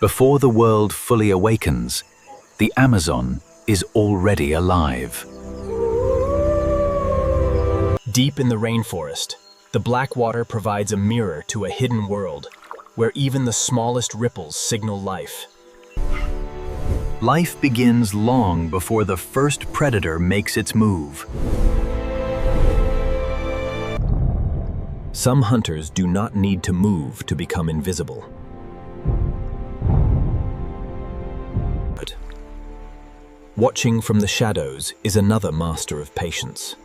Before the world fully awakens, the Amazon is already alive. Deep in the rainforest, the Blackwater provides a mirror to a hidden world, where even the smallest ripples signal life. Life begins long before the first predator makes its move. Some hunters do not need to move to become invisible. But watching from the shadows is another master of patience.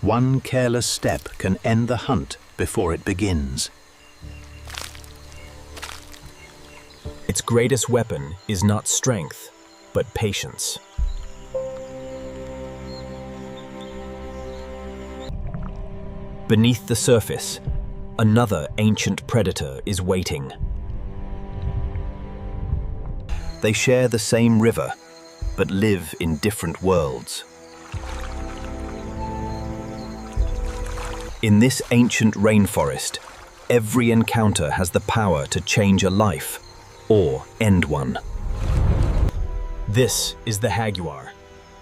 One careless step can end the hunt before it begins. Its greatest weapon is not strength, but patience. Beneath the surface, another ancient predator is waiting. They share the same river, but live in different worlds. In this ancient rainforest, every encounter has the power to change a life or end one. This is the jaguar,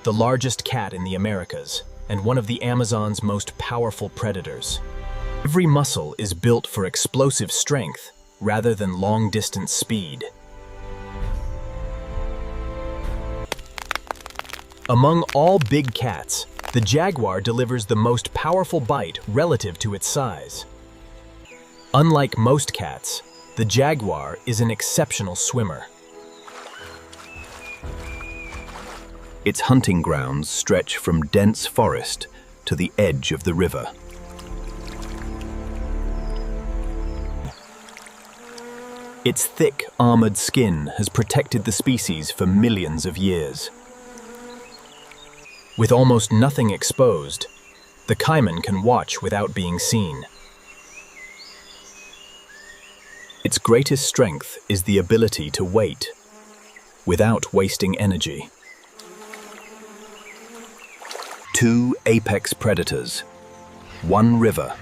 the largest cat in the Americas and one of the Amazon's most powerful predators. Every muscle is built for explosive strength rather than long-distance speed. Among all big cats, the jaguar delivers the most powerful bite relative to its size. Unlike most cats, the jaguar is an exceptional swimmer. Its hunting grounds stretch from dense forest to the edge of the river. Its thick, armored skin has protected the species for millions of years. With almost nothing exposed, the caiman can watch without being seen. Its greatest strength is the ability to wait without wasting energy. Two apex predators, one river.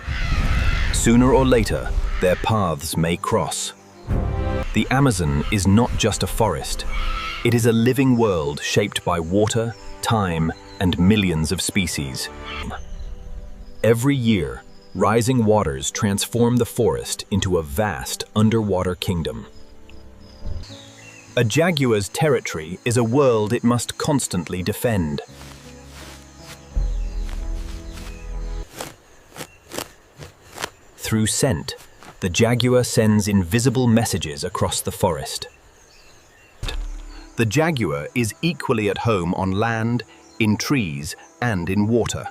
Sooner or later, their paths may cross. The Amazon is not just a forest. It is a living world shaped by water, time, and millions of species. Every year, rising waters transform the forest into a vast underwater kingdom. A jaguar's territory is a world it must constantly defend. Through scent, the jaguar sends invisible messages across the forest. The jaguar is equally at home on land, in trees, and in water.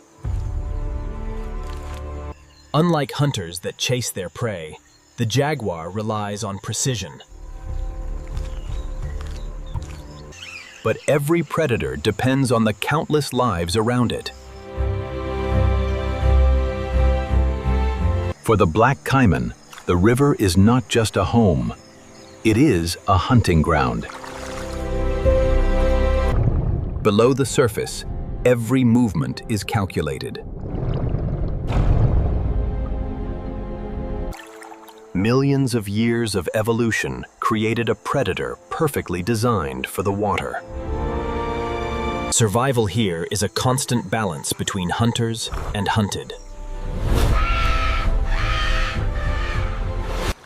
Unlike hunters that chase their prey, the jaguar relies on precision. But every predator depends on the countless lives around it. For the black caiman, the river is not just a home. It is a hunting ground. Below the surface, every movement is calculated. Millions of years of evolution created a predator perfectly designed for the water. Survival here is a constant balance between hunters and hunted.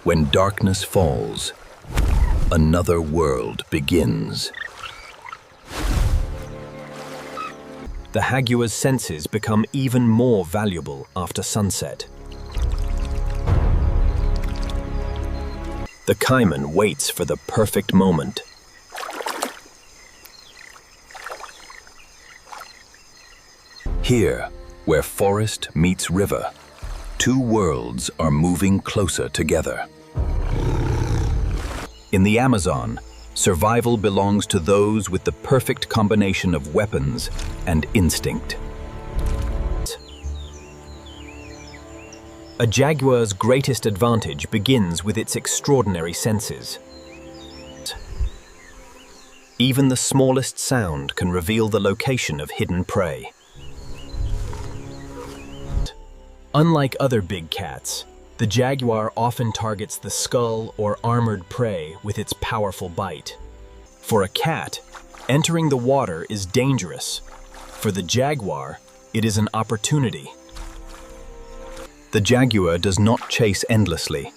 When darkness falls, another world begins. The jaguar's senses become even more valuable after sunset. The caiman waits for the perfect moment. Here, where forest meets river, two worlds are moving closer together. In the Amazon, survival belongs to those with the perfect combination of weapons and instinct. A jaguar's greatest advantage begins with its extraordinary senses. Even the smallest sound can reveal the location of hidden prey. Unlike other big cats, The jaguar often targets the skull or armored prey with its powerful bite. For a cat, entering the water is dangerous. For the jaguar, it is an opportunity. The jaguar does not chase endlessly.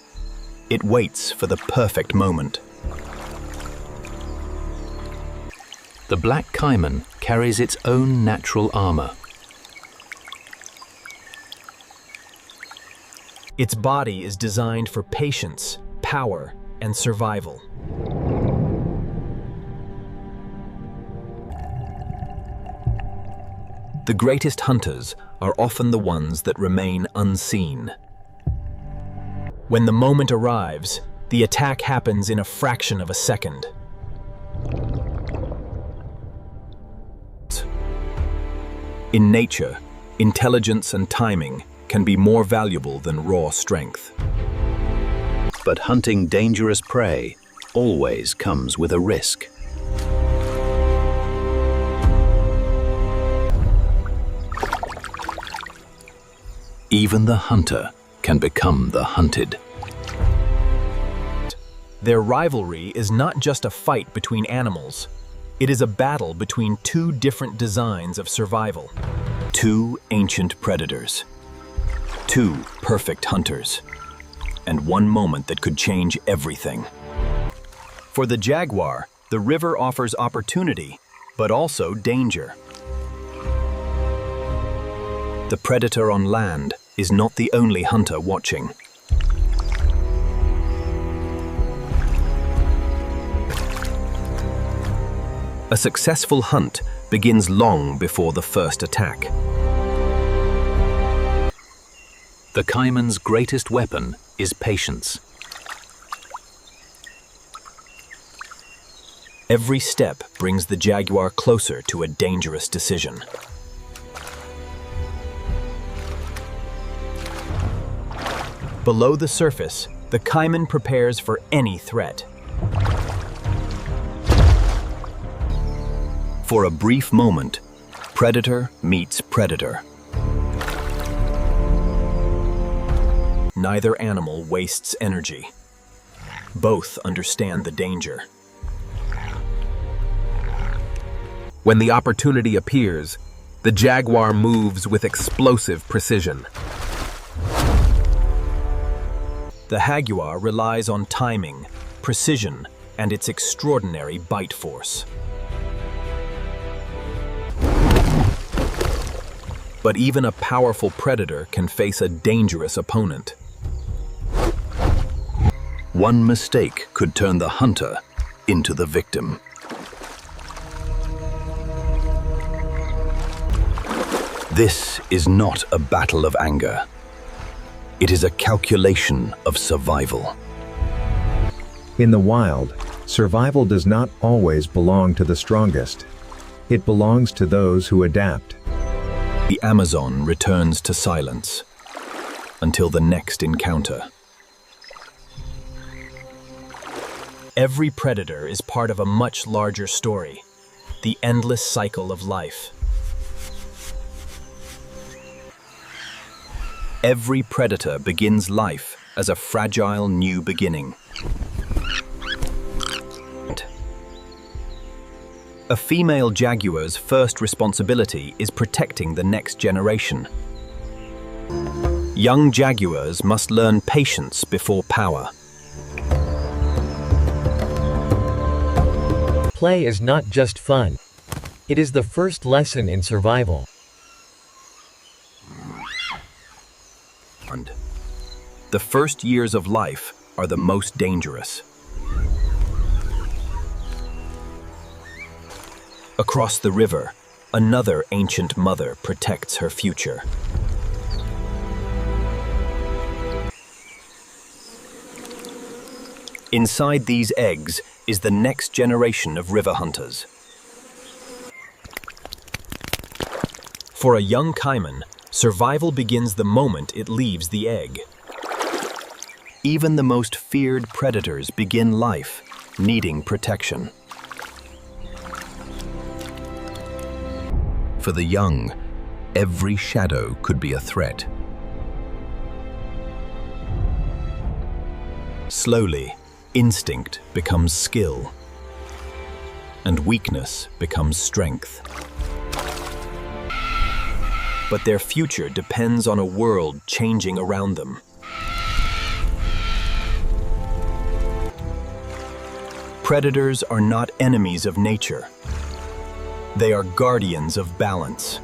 It waits for the perfect moment. The black caiman carries its own natural armor. Its body is designed for patience, power, and survival. The greatest hunters are often the ones that remain unseen. When the moment arrives, the attack happens in a fraction of a second. In nature, intelligence and timing can be more valuable than raw strength. But hunting dangerous prey always comes with a risk. Even the hunter can become the hunted. Their rivalry is not just a fight between animals. It is a battle between two different designs of survival. Two ancient predators. Two perfect hunters. And one moment that could change everything. For the jaguar, the river offers opportunity, but also danger. The predator on land is not the only hunter watching. A successful hunt begins long before the first attack. The caiman's greatest weapon is patience. Every step brings the jaguar closer to a dangerous decision. Below the surface, the caiman prepares for any threat. For a brief moment, predator meets predator. Neither animal wastes energy. Both understand the danger. When the opportunity appears, the jaguar moves with explosive precision. The jaguar relies on timing, precision, and its extraordinary bite force. But even a powerful predator can face a dangerous opponent. One mistake could turn the hunter into the victim. This is not a battle of anger. It is a calculation of survival. In the wild, survival does not always belong to the strongest. It belongs to those who adapt. The Amazon returns to silence until the next encounter. Every predator is part of a much larger story, the endless cycle of life. Every predator begins life as a fragile new beginning. A female jaguar's first responsibility is protecting the next generation. Young jaguars must learn patience before power. Play is not just fun. It is the first lesson in survival. The first years of life are the most dangerous. Across the river, another ancient mother protects her future. Inside these eggs is the next generation of river hunters. For a young caiman, survival begins the moment it leaves the egg. Even the most feared predators begin life needing protection. For the young, every shadow could be a threat. Slowly, instinct becomes skill, and weakness becomes strength. But their future depends on a world changing around them. Predators are not enemies of nature. They are guardians of balance.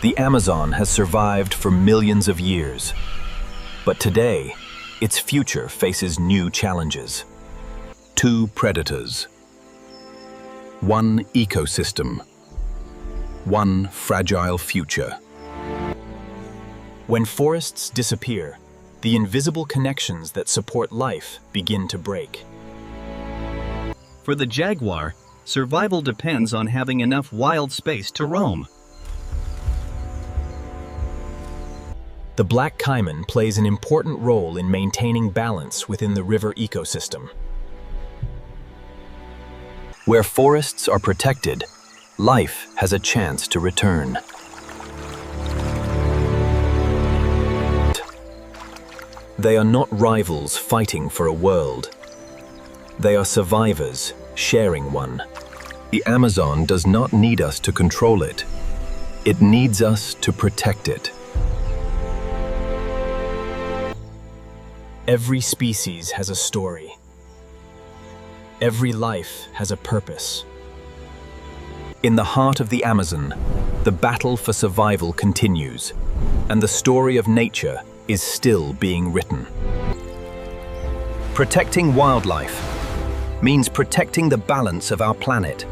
The Amazon has survived for millions of years, but today, its future faces new challenges. 2 predators. 1 ecosystem. 1 fragile future. When forests disappear, the invisible connections that support life begin to break. For the jaguar, survival depends on having enough wild space to roam. The black caiman plays an important role in maintaining balance within the river ecosystem. Where forests are protected, life has a chance to return. They are not rivals fighting for a world. They are survivors sharing one. The Amazon does not need us to control it. It needs us to protect it. Every species has a story. Every life has a purpose. In the heart of the Amazon, the battle for survival continues, and the story of nature is still being written. Protecting wildlife means protecting the balance of our planet.